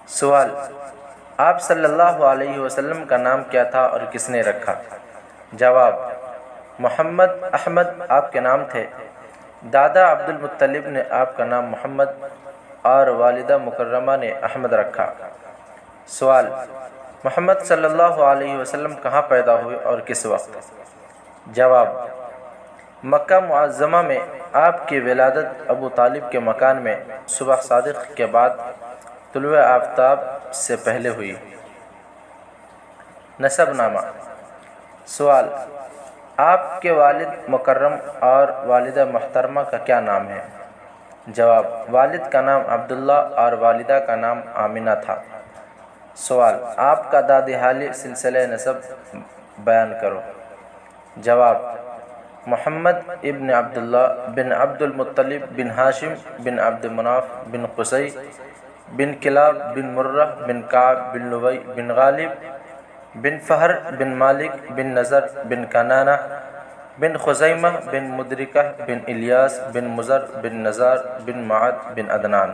سوال: آپ صلی اللہ علیہ وسلم کا نام کیا تھا اور کس نے رکھا؟ جواب: محمد احمد آپ کے نام تھے۔ دادا عبد المطلب نے آپ کا نام محمد اور والدہ مکرمہ نے احمد رکھا۔ سوال: محمد صلی اللہ علیہ وسلم کہاں پیدا ہوئے اور کس وقت؟ جواب: مکہ معظمہ میں آپ کی ولادت ابو طالب کے مکان میں صبح صادق کے بعد طلوع آفتاب سے پہلے ہوئی۔ نسب نامہ۔ سوال: آپ کے والد مکرم اور والدہ محترمہ کا کیا نام ہے؟ جواب: والد کا نام عبداللہ اور والدہ کا نام آمنہ تھا۔ سوال: آپ کا دادی حالی سلسلہ نسب بیان کرو۔ جواب: محمد ابن عبداللہ بن عبد المطلب بن ہاشم بن عبد مناف بن قصی بن کلاب بن مرہ بن کعب بن لوی بن غالب بن فہر بن مالک بن نضر بن کنانہ بن خزیمہ بن مدرکہ بن الیاس بن مضر بن نزار بن معد بن عدنان۔